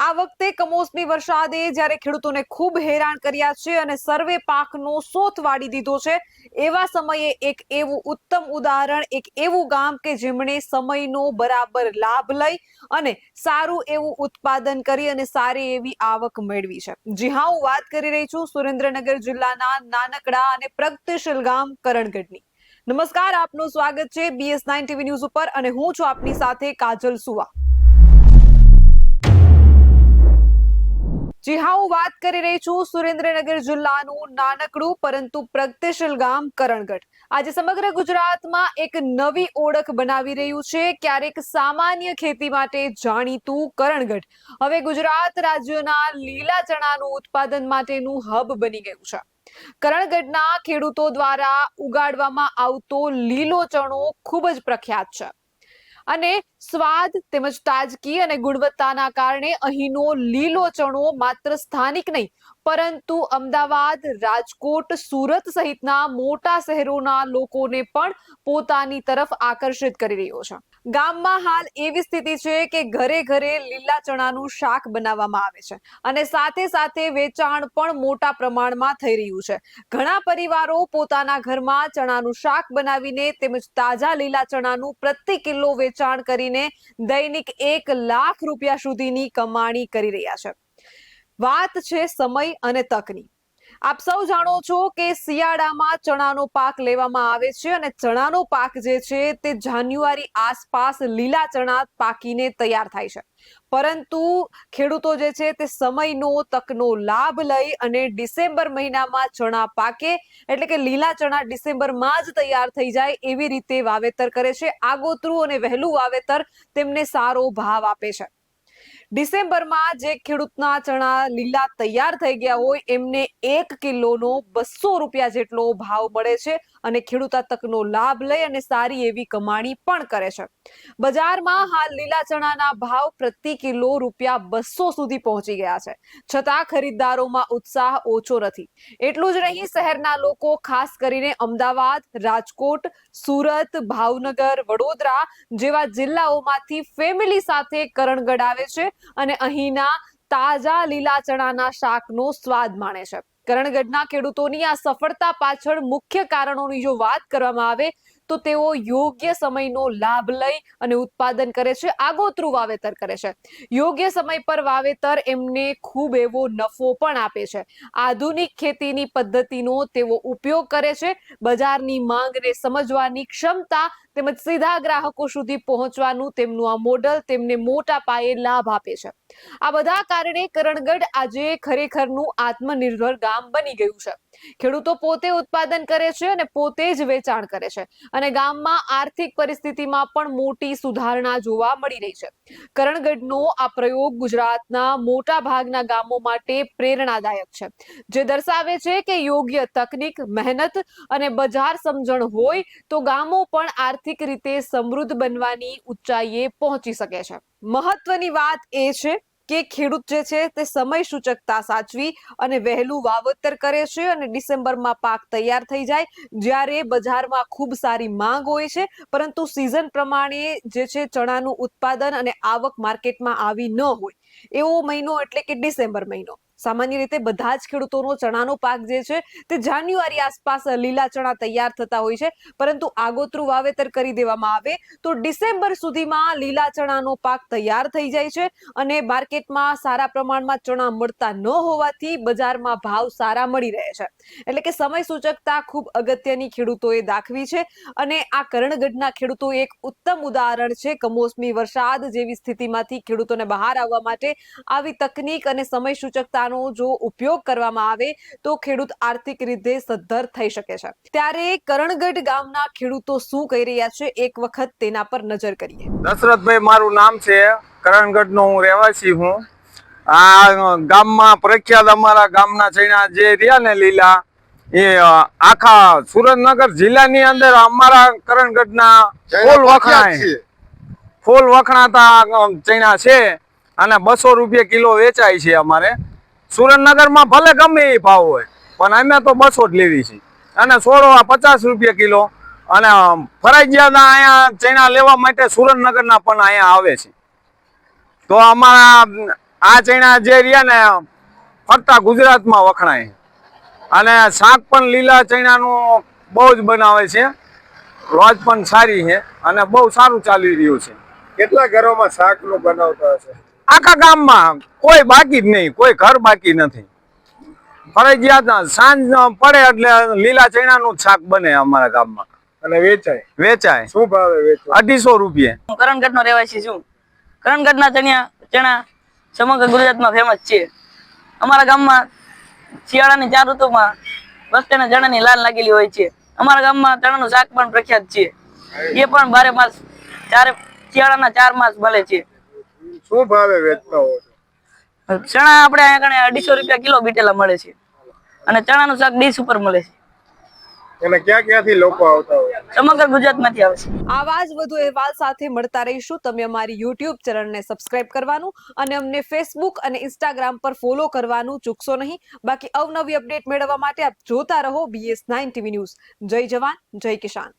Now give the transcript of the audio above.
આ વખતે કમોસમી વરસાદે જ્યારે ખેડૂતોને ખૂબ હેરાન કર્યા છે અને સર્વે પાકનો સોથ વાળી દીધો છે, એવા સમયે એક એવું ઉત્તમ ઉદાહરણ, એક એવું ગામ કે જેમણે સમયનો બરાબર લાભ લઈ અને સારું એવું ઉત્પાદન કરી અને સારી એવી આવક મેળવી છે. જી હા, હું વાત કરી રહી છું સુરેન્દ્રનગર જિલ્લાના નાનકડા અને પ્રગતિશીલ ગામ કરણગઢની. નમસ્કાર, આપનું સ્વાગત છે BS9 TV ન્યૂઝ ઉપર અને હું છું આપની સાથે કાજલ સુવા. જી હા, હું વાત કરી રહી છું સુરેન્દ્રનગર જિલ્લાનું નાનકડું પરંતુ પ્રગતિશીલ ગામ કરણગઢ. આજે સમગ્ર ગુજરાતમાં એક નવી ઓળખ બનાવી રહ્યું છે. ક્યારેક સામાન્ય ખેતી માટે જાણીતું કરણગઢ હવે ગુજરાત રાજ્યના લીલા ચણાનું ઉત્પાદન માટેનું હબ બની ગયું છે. કરણગઢના ખેડૂતો દ્વારા ઉગાડવામાં આવતો લીલો ચણો ખૂબ જ પ્રખ્યાત છે અને સ્વાદ તેમજ તાજગી અને ગુણવત્તાના કારણે અહીંનો લીલો ચણો માત્ર સ્થાનિક નહીં પરંતુ અમદાવાદ, રાજકોટ, સુરત સહિતના મોટા શહેરોના લોકોને પણ પોતાની તરફ આકર્ષિત કરી રહ્યો છે. ગામમાં હાલ એવી સ્થિતિ છે કે ઘરે ઘરે લીલા ચણાનું શાક બનાવવામાં આવે છે અને સાથે સાથે વેચાણ પણ મોટા પ્રમાણમાં થઈ રહ્યું છે. ઘણા પરિવારો પોતાના ઘરમાં ચણાનું શાક બનાવીને તેમજ તાજા લીલા ચણાનું પ્રતિ કિલો વેચાણ કરીને દૈનિક 1 લાખ રૂપિયા સુધીની કમાણી કરી રહ્યા છે. વાત છે સમય અને તકની. આપ સૌ જાણો છો કે શિયાળામાં ચણાનો પાક લેવામાં આવે છે અને ચણાનો પાક જે છે તે જાન્યુઆરી આસપાસ લીલા ચણા પાકીને તૈયાર થાય છે. પરંતુ ખેડૂતો જે છે તે સમયનો, તકનો લાભ લઈ અને ડિસેમ્બર મહિનામાં ચણા પાકે એટલે કે લીલા ચણા ડિસેમ્બરમાં જ તૈયાર થઈ જાય એવી રીતે વાવેતર કરે છે. આગોતરું અને વહેલું વાવેતર તેમને સારો ભાવ આપે છે. ડિસેમ્બરમાં જે ખેડૂતના ચણા લીલા તૈયાર થઈ ગયા હોય એમને 1 કિલોનો 200 રૂપિયા જેટલો ભાવ મળે છે અને ખેડૂત આ તકનો લાભ લઈ અને સારી એવી કમાણી પણ કરે છે. બજારમાં હાલ લીલા ચણાના ભાવ પ્રતિ કિલો ₹200 સુધી પહોંચી ગયા છે. છતાં ખરીદદારોમાં ઉત્સાહ ઓછો નથી. એટલું જ નહીં, શહેરના લોકો ખાસ કરીને અમદાવાદ, રાજકોટ, સુરત, ભાવનગર, વડોદરા જેવા જિલ્લાઓમાંથી ફેમિલી સાથે કરણગઢ આવે છે અને અહીંના તાજા લીલા ચણાના શાકનો સ્વાદ માણે છે. કરણગઢના ખેડૂતોની આ સફળતા પાછળ મુખ્ય કારણોની જો વાત કરવામાં આવે તો તેઓ યોગ્ય સમયનો લાભ લઈ અને ઉત્પાદન કરે છે, આગોતરું વાવેતર કરે છે. યોગ્ય સમય પર વાવેતર એમને ખૂબ એવો નફો પણ આપે છે. આધુનિક ખેતીની પદ્ધતિનો તેઓ ઉપયોગ કરે છે. બજારની માંગને સમજવાની ક્ષમતા તેમજ સીધા ગ્રાહકો સુધી પહોંચવાનું તેમનું આ મોડલ તેમને મોટા પાયે લાભ આપે છે. આ બધા કારણે કરણગઢ આજે ખરેખરનું આત્મનિર્ભર ગામ બની ગયું છે. ખેડૂતો પોતે ઉત્પાદન કરે છે અને પોતે જ વેચાણ કરે છે અને ગામમાં આર્થિક પરિસ્થિતિમાં પણ મોટી સુધારણા જોવા મળી રહી છે. કરણગઢનો આ પ્રયોગ ગુજરાતના મોટા ભાગના ગામો માટે પ્રેરણાદાયક છે, જે દર્શાવે છે કે યોગ્ય તકનીક, મહેનત અને બજાર સમજણ હોય તો ગામો પણ આર્થિક રીતે સમૃદ્ધ બનવાની ઊંચાઈએ પહોંચી શકે છે. મહત્વની વાત એ છે કે ખેડૂત જે છે તે સમય સૂચકતા સાચવી અને વહેલું વાવેતર કરે છે અને ડિસેમ્બરમાં પાક તૈયાર થઈ જાય જ્યારે બજારમાં ખૂબ સારી માંગ હોય છે પરંતુ સિઝન પ્રમાણે જે છે ચણાનું ઉત્પાદન અને આવક માર્કેટમાં આવી ન હોય એવો મહિનો એટલે કે ડિસેમ્બર મહિનો. સામાન્ય રીતે બધા જ ખેડૂતોનો ચણાનો પાક જે છે તે જાન્યુઆરી આસપાસ લીલા ચણા તૈયાર થતા હોય છે, પરંતુ આગોતરું વાવેતર કરી દેવામાં આવે તો ડિસેમ્બર સુધીમાં લીલા ચણાનો પાક તૈયાર થઈ જાય છે અને માર્કેટમાં સારા પ્રમાણમાં ચણા મળતા ન હોવાથી બજારમાં ભાવ સારા મળી રહે છે. એટલે કે સમય સૂચકતા ખૂબ અગત્યની ખેડૂતોએ દાખવી છે અને આ કરણગઢના ખેડૂતો એક ઉત્તમ ઉદાહરણ છે. કમોસમી વરસાદ જેવી સ્થિતિમાંથી ખેડૂતોને બહાર આવવા માટે આવી તકનીક અને સમય સૂચકતાનો જો ઉપયોગ કરવામાં આવે તો ખેડૂત આર્થિક રીતે સદ્ધર થઈ શકે છે. ત્યારે કરણગઢ ગામના ખેડૂતો શું કહી રહ્યા છે, એક વખત તેના પર નજર કરીએ. દશરથભાઈ મારું નામ છે. કરણગઢનો હું રહેવાસી હું. આ ગામમાં પ્રખ્યાત અમારા ગામના ચણા જે રહ્યા ને લીલા, એ આખા સુરેન્દ્રનગર જિલ્લાની અંદર અમારા કરણગઢના ફૂલ વખણાતા ચણા છે અને 200 રૂપિયા કિલો વેચાય છે. અમારે સુરેન્દ્રનગરમાં ભલે ગમે એ ભાવ હોય પણ અમે તો 200 જ લેવી છે અને છોડો 50 રૂપિયા કિલો. અને ફરજિયાત અહીંયા ચણા લેવા માટે સુરેન્દ્રનગરના પણ અહીંયા આવે છે. તો અમારા આ ચણા જે રહ્યા ને ફરતા ગુજરાતમાં વખણાય અને શાક પણ લીલા ચણાનું બહુ જ બનાવે છે. રોજ પણ સારી છે અને બહુ સારું ચાલી રહ્યું છે. કેટલા ઘરોમાં શાકનું બનાવતા હશે? આખા ગામમાં કોઈ બાકી જ નહીં, કોઈ ઘર બાકી નથી. ફરજિયાત સાંજ પડે એટલે લીલા ચણાનું જ શાક બને અમારા ગામમાં અને વેચાય. શું ભાવે વેચો? 250 રૂપિયા. હું કરણગઢનો રહેવાસી છું. કરણગઢના ચણા સમગ્ર ગુજરાતમાં ફેમસ છે. અમારા ગામમાં શિયાળાની 4 ઋતુમાં વસ્તીને ચણાની લાલ લાગેલી હોય છે. અમારા ગામમાં ચણાનું શાક પણ પ્રખ્યાત છે. એ પણ 12 માસ શિયાળાના 4 માસ મળે છે. શું ભાવે વેચતા હો છો? ચણા આપણે અહીંયા કણે 250 રૂપિયા કિલો બીટેલા મળે છે અને ચણાનું શાક ડીશ ઉપર મળે છે. અને ક્યાંથી લોકો આવતા હોય? સમગ્ર ગુજરાતમાંથી આવે છે. આવા જ વધુ અહેવાલ સાથે મળતા રહીશું. તમે અમારી યુટ્યુબ ચેનલને સબસ્ક્રાઇબ કરવાનું અને અમને ફેસબુક અને ઇન્સ્ટાગ્રામ પર ફોલો કરવાનું ચૂકશો નહીં. બાકી અવનવી અપડેટ મેળવવા માટે આપ જોતા રહો BS9 TV ન્યૂઝ. જય જવાન, જય કિસાન.